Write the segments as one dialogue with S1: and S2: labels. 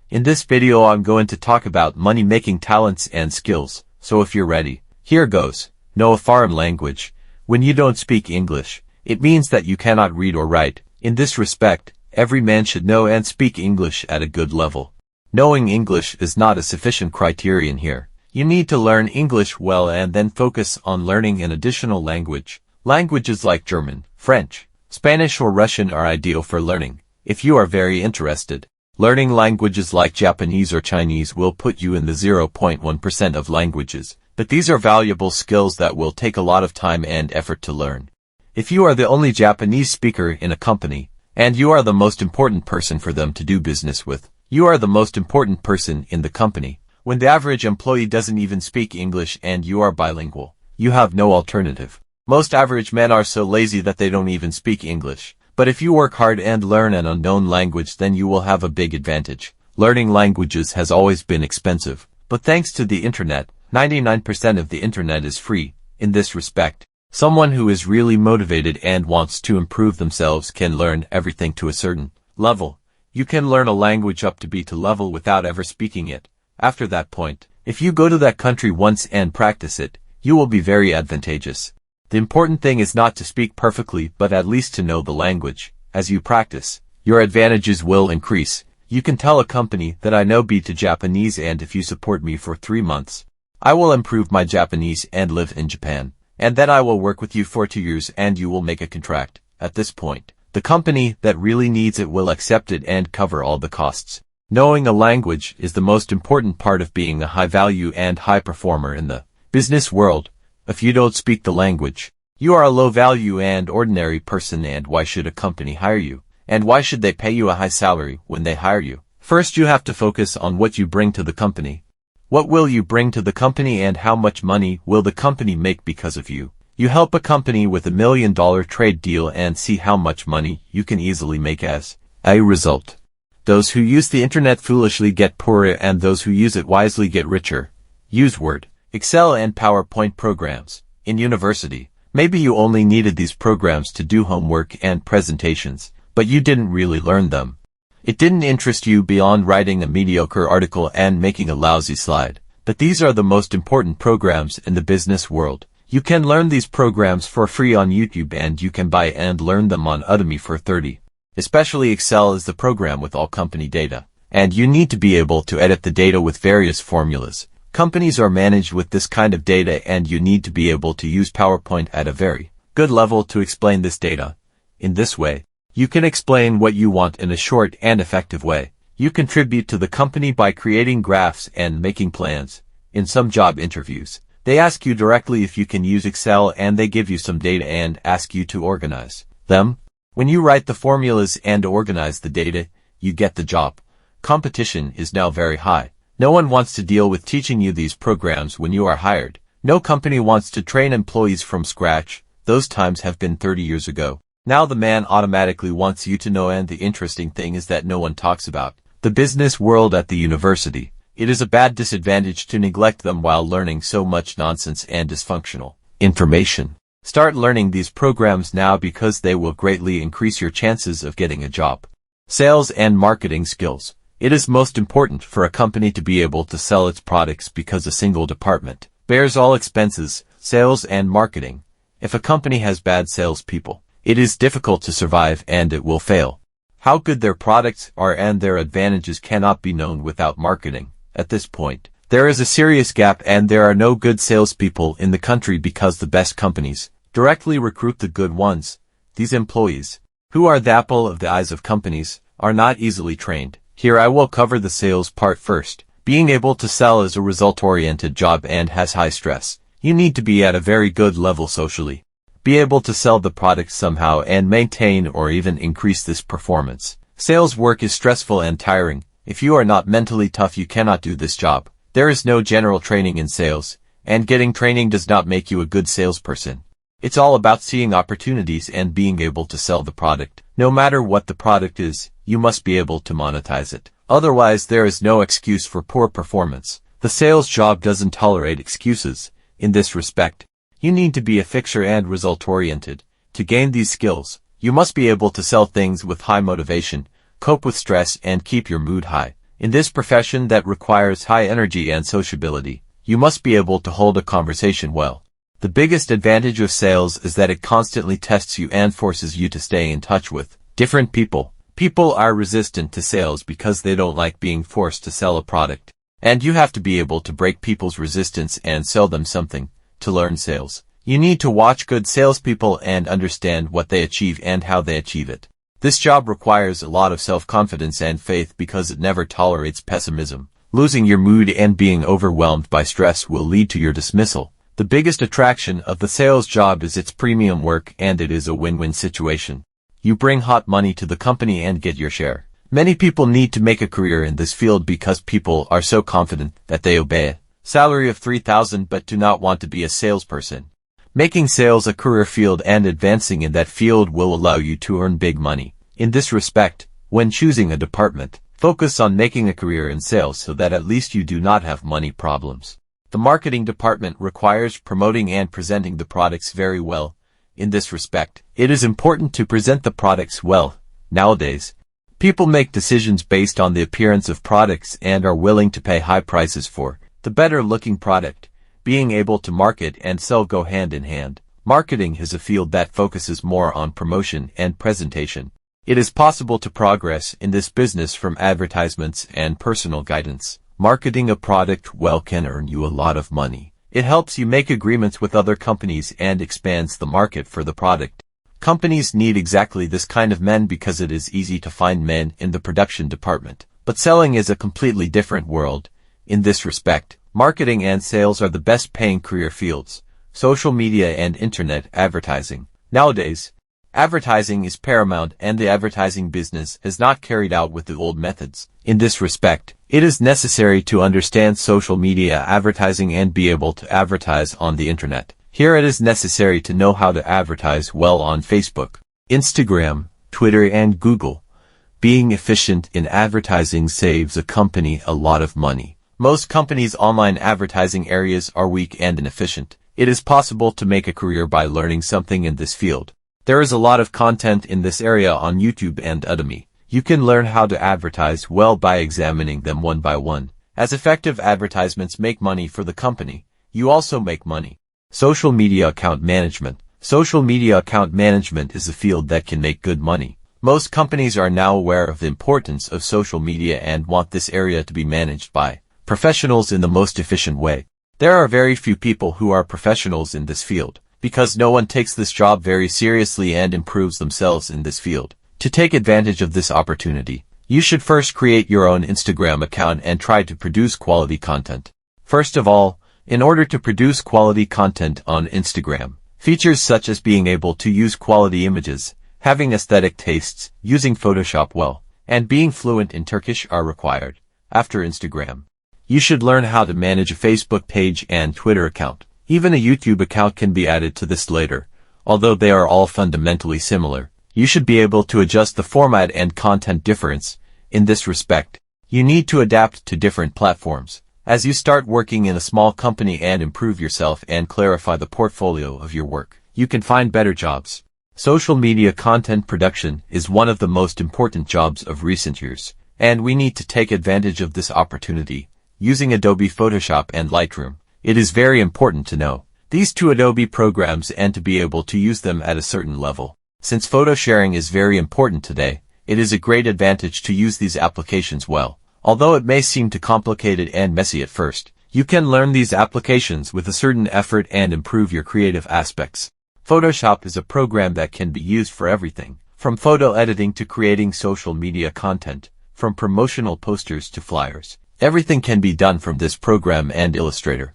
S1: In this video I'm going to talk about money-making talents and skills, so if you're ready, here goes. Know a foreign language. When you don't speak English, it means that you cannot read or write. In this respect, every man should know and speak English at a good level. Knowing English is not a sufficient criterion here. You need to learn English well and then focus on learning an additional language. Languages like German, French, Spanish or Russian are ideal for learning, if you are very interested. Learning languages like Japanese or Chinese will put you in the 0.1% of languages, but these are valuable skills that will take a lot of time and effort to learn. If you are the only Japanese speaker in a company, and you are the most important person for them to do business with, you are the most important person in the company. When the average employee doesn't even speak English and you are bilingual, you have no alternative. Most average men are so lazy that they don't even speak English. But if you work hard and learn an unknown language, then you will have a big advantage. Learning languages has always been expensive, but thanks to the internet, 99% of the internet is free. In this respect, someone who is really motivated and wants to improve themselves can learn everything to a certain level. You can learn a language up to B2 level without ever speaking it. After that point, if you go to that country once and practice it, you will be very advantageous. The important thing is not to speak perfectly, but at least to know the language. As you practice, your advantages will increase. You can tell a company that I know B2 Japanese, and if you support me for 3 months, I will improve my Japanese and live in Japan. And then I will work with you for 2 years and you will make a contract. At this point, the company that really needs it will accept it and cover all the costs. Knowing a language is the most important part of being a high value and high performer in the business world. If you don't speak the language, you are a low value and ordinary person, and why should a company hire you? And why should they pay you a high salary when they hire you? First, you have to focus on what you bring to the company. What will you bring to the company and how much money will the company make because of you? You help a company with $1 million trade deal and see how much money you can easily make as a result. Those who use the internet foolishly get poorer and those who use it wisely get richer. Use Word, Excel and PowerPoint programs. In university, maybe you only needed these programs to do homework and presentations, but you didn't really learn them. It didn't interest you beyond writing a mediocre article and making a lousy slide. But these are the most important programs in the business world. You can learn these programs for free on YouTube, and you can buy and learn them on Udemy for $30. Especially Excel is the program with all company data, and you need to be able to edit the data with various formulas. Companies are managed with this kind of data, and you need to be able to use PowerPoint at a very good level to explain this data. In this way, you can explain what you want in a short and effective way. You contribute to the company by creating graphs and making plans. In some job interviews, they ask you directly if you can use Excel, and they give you some data and ask you to organize them. When you write the formulas and organize the data, you get the job. Competition is now very high. No one wants to deal with teaching you these programs when you are hired. No company wants to train employees from scratch. Those times have been 30 years ago. Now the man automatically wants you to know, and the interesting thing is that no one talks about the business world at the university. It is a bad disadvantage to neglect them while learning so much nonsense and dysfunctional information. Start learning these programs now because they will greatly increase your chances of getting a job. Sales and marketing skills. It is most important for a company to be able to sell its products because a single department bears all expenses, sales and marketing. If a company has bad salespeople, it is difficult to survive and it will fail. How good their products are and their advantages cannot be known without marketing. At this point, there is a serious gap, and there are no good salespeople in the country because the best companies directly recruit the good ones. These employees, who are the apple of the eyes of companies, are not easily trained. Here I will cover the sales part first. Being able to sell is a result-oriented job and has high stress. You need to be at a very good level socially. Be able to sell the product somehow and maintain or even increase this performance. Sales work is stressful and tiring. If you are not mentally tough, you cannot do this job. There is no general training in sales, and getting training does not make you a good salesperson. It's all about seeing opportunities and being able to sell the product. No matter what the product is, you must be able to monetize it. Otherwise, there is no excuse for poor performance. The sales job doesn't tolerate excuses. In this respect, you need to be a fixture and result-oriented. To gain these skills, you must be able to sell things with high motivation, cope with stress, and keep your mood high. In this profession that requires high energy and sociability, you must be able to hold a conversation well. The biggest advantage of sales is that it constantly tests you and forces you to stay in touch with different people. People are resistant to sales because they don't like being forced to sell a product. And you have to be able to break people's resistance and sell them something. To learn sales, you need to watch good salespeople and understand what they achieve and how they achieve it. This job requires a lot of self-confidence and faith because it never tolerates pessimism. Losing your mood and being overwhelmed by stress will lead to your dismissal. The biggest attraction of the sales job is its premium work, and it is a win-win situation. You bring hot money to the company and get your share. Many people need to make a career in this field because people are so confident that they obey it. Salary of $3,000 but do not want to be a salesperson. Making sales a career field and advancing in that field will allow you to earn big money. In this respect, when choosing a department, focus on making a career in sales so that at least you do not have money problems. The marketing department requires promoting and presenting the products very well. In this respect, it is important to present the products well. Nowadays, people make decisions based on the appearance of products and are willing to pay high prices for the better-looking product. Being able to market and sell go hand in hand. Marketing is a field that focuses more on promotion and presentation. It is possible to progress in this business from advertisements and personal guidance. Marketing a product well can earn you a lot of money. It helps you make agreements with other companies and expands the market for the product. Companies need exactly this kind of men because it is easy to find men in the production department. But selling is a completely different world. In this respect, marketing and sales are the best paying career fields. Social media and internet advertising. Nowadays, advertising is paramount and the advertising business is not carried out with the old methods. In this respect, it is necessary to understand social media advertising and be able to advertise on the internet. Here it is necessary to know how to advertise well on Facebook, Instagram, Twitter and Google. Being efficient in advertising saves a company a lot of money. Most companies' online advertising areas are weak and inefficient. It is possible to make a career by learning something in this field. There is a lot of content in this area on YouTube and Udemy. You can learn how to advertise well by examining them one by one. As effective advertisements make money for the company, you also make money. Social media account management. Social media account management is a field that can make good money. Most companies are now aware of the importance of social media and want this area to be managed by professionals in the most efficient way. There are very few people who are professionals in this field, because no one takes this job very seriously and improves themselves in this field. To take advantage of this opportunity, you should first create your own Instagram account and try to produce quality content. First of all, in order to produce quality content on Instagram, features such as being able to use quality images, having aesthetic tastes, using Photoshop well, and being fluent in Turkish are required. After Instagram, you should learn how to manage a Facebook page and Twitter account. Even a YouTube account can be added to this later. Although they are all fundamentally similar, you should be able to adjust the format and content difference. In this respect, you need to adapt to different platforms. As you start working in a small company and improve yourself and clarify the portfolio of your work, you can find better jobs. Social media content production is one of the most important jobs of recent years, and we need to take advantage of this opportunity. Using Adobe Photoshop and Lightroom, it is very important to know these two Adobe programs and to be able to use them at a certain level. Since photo sharing is very important today, it is a great advantage to use these applications well. Although it may seem too complicated and messy at first, you can learn these applications with a certain effort and improve your creative aspects. Photoshop is a program that can be used for everything, from photo editing to creating social media content, from promotional posters to flyers. Everything can be done from this program and Illustrator.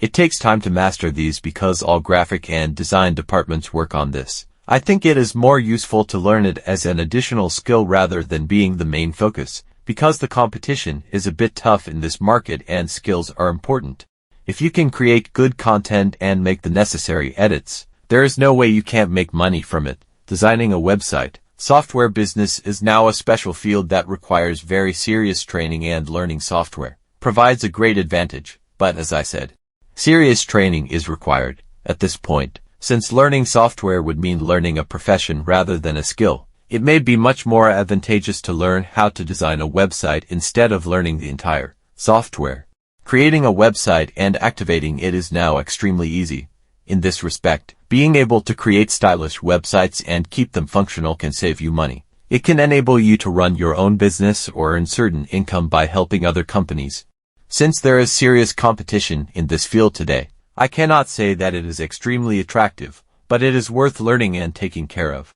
S1: It takes time to master these because all graphic and design departments work on this. I think it is more useful to learn it as an additional skill rather than being the main focus, because the competition is a bit tough in this market and skills are important. If you can create good content and make the necessary edits, there is no way you can't make money from it. Designing a website, software business is now a special field that requires very serious training, and learning software provides a great advantage. But as I said, serious training is required at this point, since learning software would mean learning a profession rather than a skill. It may be much more advantageous to learn how to design a website instead of learning the entire software. Creating a website and activating it is now extremely easy. In this respect, being able to create stylish websites and keep them functional can save you money. It can enable you to run your own business or earn certain income by helping other companies. Since there is serious competition in this field today, I cannot say that it is extremely attractive, but it is worth learning and taking care of.